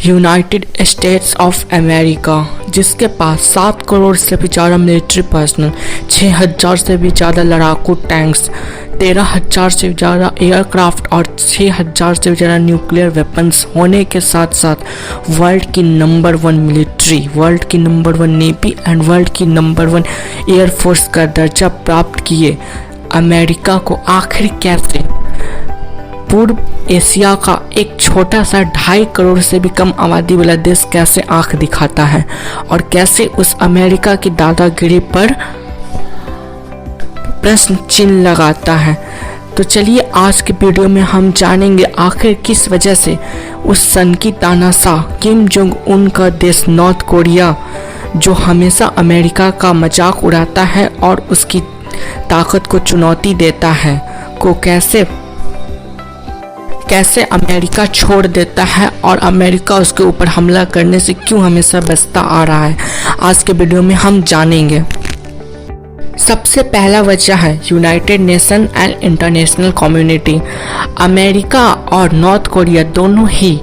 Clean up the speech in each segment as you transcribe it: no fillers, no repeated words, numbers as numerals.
United states of America, जिसके पास 7 करोड़ से भी ज़्यादा मिलिट्री पर्सनल, 6,000 से भी ज़्यादा लड़ाकू टैंक्स, 13,000 से भी ज़्यादा एयरक्राफ्ट और 6,000 से भी ज़्यादा न्यूक्लियर वेपन्स होने के साथ साथ वर्ल्ड की नंबर 1 मिलिट्री, वर्ल्ड की नंबर 1 नेवी एंड वर्ल्ड की नंबर 1 एयरफोर्स का दर्जा प्राप्त किए अमेरिका को आखिर कैसे पूर्व एशिया का एक छोटा सा 2.5 करोड़ से भी कम आबादी वाला देश कैसे आंख दिखाता है और कैसे उस अमेरिका की दादागिरी पर प्रश्न चिन्ह लगाता है। तो चलिए आज के वीडियो में हम जानेंगे आखिर किस वजह से उस सनकी तानाशाह किम जोंग उन का देश नॉर्थ कोरिया, जो हमेशा अमेरिका का मजाक उड़ाता है और उसकी ताकत को चुनौती देता है, को कैसे अमेरिका छोड़ देता है और अमेरिका उसके ऊपर हमला करने से क्यों हमेशा बचता आ रहा है, आज के वीडियो में हम जानेंगे। सबसे पहला वजह है United nation and international community. America और नॉर्थ कोरिया दोनों ही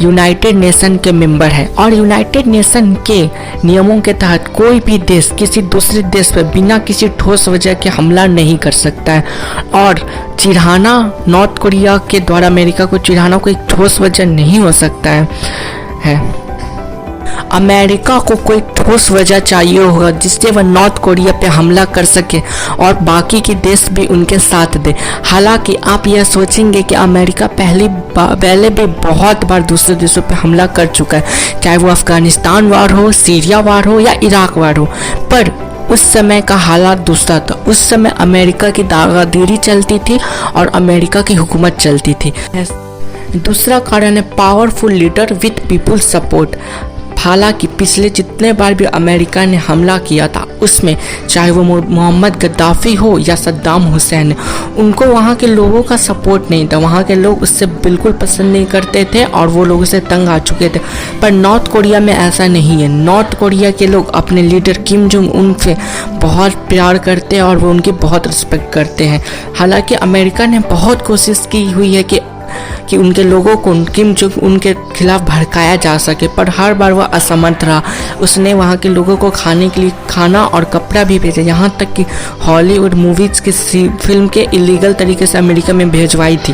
यूनाइटेड नेशन के मेंबर है और यूनाइटेड नेशन के नियमों के तहत कोई भी देश किसी दूसरे देश पर बिना किसी ठोस वजह के हमला नहीं कर सकता है और चिढ़ाना, नॉर्थ कोरिया के द्वारा अमेरिका को चिढ़ाना कोई ठोस वजह नहीं हो सकता है। अमेरिका को कोई ठोस वजह चाहिए होगा जिससे वह नॉर्थ कोरिया पे हमला कर सके और बाकी के देश भी उनके साथ दे। हालांकि आप यह सोचेंगे कि अमेरिका पहले भी बहुत बार दूसरे देशों पे हमला कर चुका है, चाहे वो अफगानिस्तान वार हो, सीरिया वार हो या इराक वार हो, पर उस समय का हालात दूसरा था। उस समय अमेरिका की दादागिरी चलती थी और अमेरिका की हुकूमत चलती थी। दूसरा कारण है powerful leader with people support. हालांकि पिछले जितने बार भी अमेरिका ने हमला किया था उसमें चाहे वो मोहम्मद गद्दाफी हो या सद्दाम हुसैन, उनको वहाँ के लोगों का सपोर्ट नहीं था, वहाँ के लोग उससे बिल्कुल पसंद नहीं करते थे और वो लोग उससे तंग आ चुके थे। पर नॉर्थ कोरिया में ऐसा नहीं है। नॉर्थ कोरिया के लोग अपने लीडर किम जोंग उन से बहुत प्यार करते हैं और वो उनकी बहुत रिस्पेक्ट करते हैं। हालांकि अमेरिका ने बहुत कोशिश की हुई है कि उनके लोगों को किम जोंग उनके खिलाफ भड़काया जा सके, पर हर बार वह असमर्थ रहा। उसने वहाँ के लोगों को खाने के लिए खाना और कपड़ा भी भेजा, यहाँ तक कि हॉलीवुड मूवीज़ की फिल्म के इलीगल तरीके से अमेरिका में भेजवाई थी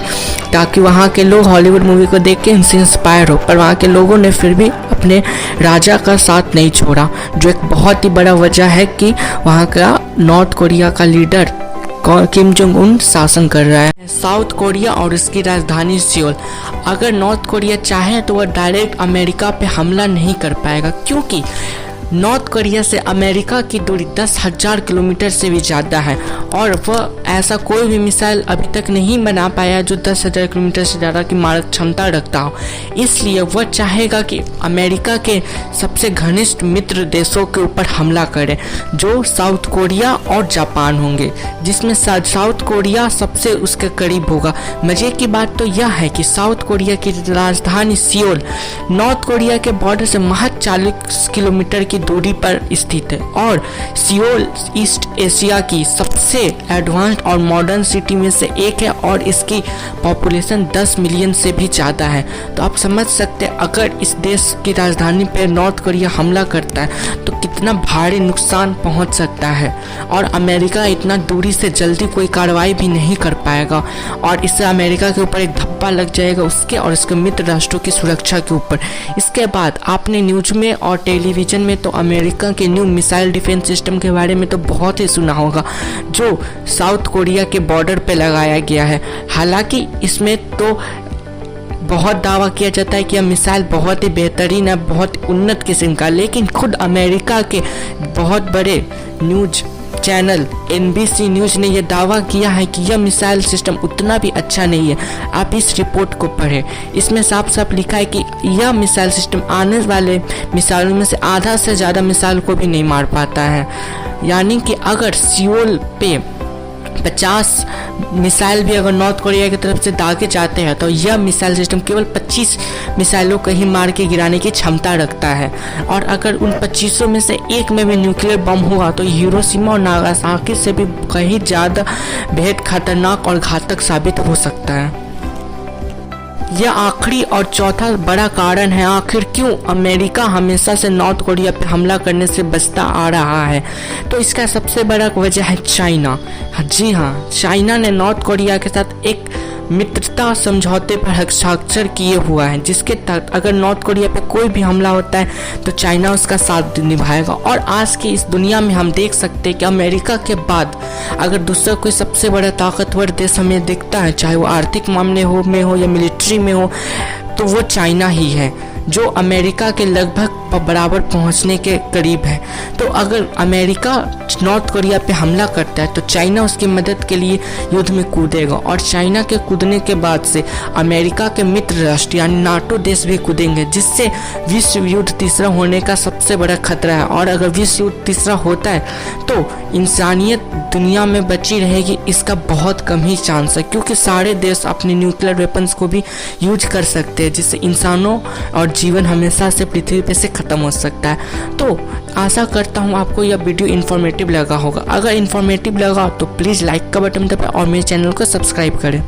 ताकि वहाँ के लोग हॉलीवुड मूवी को देख के इनसे इंस्पायर हो। पर वहाँ के लोगों ने फिर भी अपने राजा का साथ नहीं छोड़ा, जो एक बहुत ही बड़ा वजह है कि वहाँ का नॉर्थ कोरिया का लीडर किम जोंग उन शासन कर रहा है। साउथ कोरिया और इसकी राजधानी सियोल। अगर नॉर्थ कोरिया चाहे तो वह डायरेक्ट अमेरिका पे हमला नहीं कर पाएगा, क्योंकि नॉर्थ कोरिया से अमेरिका की दूरी 10,000 किलोमीटर से भी ज़्यादा है और वह ऐसा कोई भी मिसाइल अभी तक नहीं बना पाया जो 10,000 किलोमीटर से ज़्यादा की मारक क्षमता रखता हो। इसलिए वह चाहेगा कि अमेरिका के सबसे घनिष्ठ मित्र देशों के ऊपर हमला करे, जो साउथ कोरिया और जापान होंगे, जिसमें साउथ कोरिया सबसे उसके करीब होगा। मज़े की बात तो यह है कि साउथ कोरिया की राजधानी सियोल नॉर्थ कोरिया के बॉर्डर से महज 40 किलोमीटर की दूरी पर स्थित है और सियोल ईस्ट एशिया की सबसे एडवांस्ड और मॉडर्न सिटी में से एक है और इसकी पॉपुलेशन 10 मिलियन से भी ज़्यादा है। तो आप समझ सकते हैं अगर इस देश की राजधानी पर नॉर्थ कोरिया हमला करता है तो कितना भारी नुकसान पहुंच सकता है और अमेरिका इतना दूरी से जल्दी कोई कार्रवाई भी नहीं कर पाएगा और इससे अमेरिका के ऊपर एक धब्बा लग जाएगा उसके और उसके मित्र राष्ट्रों की सुरक्षा के ऊपर। इसके बाद आपने न्यूज में और टेलीविजन में तो अमेरिका के न्यू मिसाइल डिफेंस सिस्टम के बारे में तो बहुत ही सुना होगा, जो साउथ कोरिया के बॉर्डर पे लगाया गया है। हालांकि इसमें तो बहुत दावा किया जाता है कि यह मिसाइल बहुत ही बेहतरीन है, बहुत उन्नत किस्म का, लेकिन खुद अमेरिका के बहुत बड़े न्यूज चैनल NBC न्यूज़ ने यह दावा किया है कि यह मिसाइल सिस्टम उतना भी अच्छा नहीं है। आप इस रिपोर्ट को पढ़ें, इसमें साफ साफ लिखा है कि यह मिसाइल सिस्टम आने वाले मिसाइलों में से आधा से ज़्यादा मिसाइल को भी नहीं मार पाता है। यानी कि अगर सियोल पे 50 मिसाइल भी अगर नॉर्थ कोरिया की तरफ से दागे जाते हैं तो यह मिसाइल सिस्टम केवल 25 मिसाइलों को ही मार के गिराने की क्षमता रखता है और अगर उन 25 में से एक में भी न्यूक्लियर बम हुआ तो हिरोशिमा और नागासाकी से भी कहीं ज़्यादा बेहद खतरनाक और घातक साबित हो सकता है। यह आखिरी और चौथा बड़ा कारण है आखिर क्यों अमेरिका हमेशा से नॉर्थ कोरिया पे हमला करने से बचता आ रहा है। तो इसका सबसे बड़ा वजह है चाइना। जी हाँ, चाइना ने नॉर्थ कोरिया के साथ एक मित्रता समझौते पर हस्ताक्षर किए हुआ है, जिसके तहत अगर नॉर्थ कोरिया पे कोई भी हमला होता है तो चाइना उसका साथ निभाएगा। और आज की इस दुनिया में हम देख सकते हैं कि अमेरिका के बाद अगर दूसरा कोई सबसे बड़ा ताकतवर देश हमें दिखता है, चाहे वो आर्थिक मामले में हो या मिलिट्री में हो, तो वो चाइना ही है, जो अमेरिका के लगभग बराबर पहुंचने के करीब है। तो अगर अमेरिका नॉर्थ कोरिया पे हमला करता है तो चाइना उसकी मदद के लिए युद्ध में कूदेगा, और चाइना के कूदने के बाद से अमेरिका के मित्र राष्ट्र यानी नाटो देश भी कूदेंगे, जिससे विश्व युद्ध तीसरा होने का सबसे बड़ा खतरा है। और अगर विश्व युद्ध तीसरा होता है तो इंसानियत दुनिया में बची रहेगी, इसका बहुत कम ही चांस है, क्योंकि सारे देश अपने न्यूक्लियर वेपन्स को भी यूज कर सकते हैं, जिससे इंसानों और जीवन हमेशा से पृथ्वी पे से खत्म हो सकता है। तो आशा करता हूँ आपको यह वीडियो इन्फॉर्मेटिव लगा होगा। अगर इन्फॉर्मेटिव लगा तो प्लीज़ लाइक का बटन दबाएं और मेरे चैनल को सब्सक्राइब करें।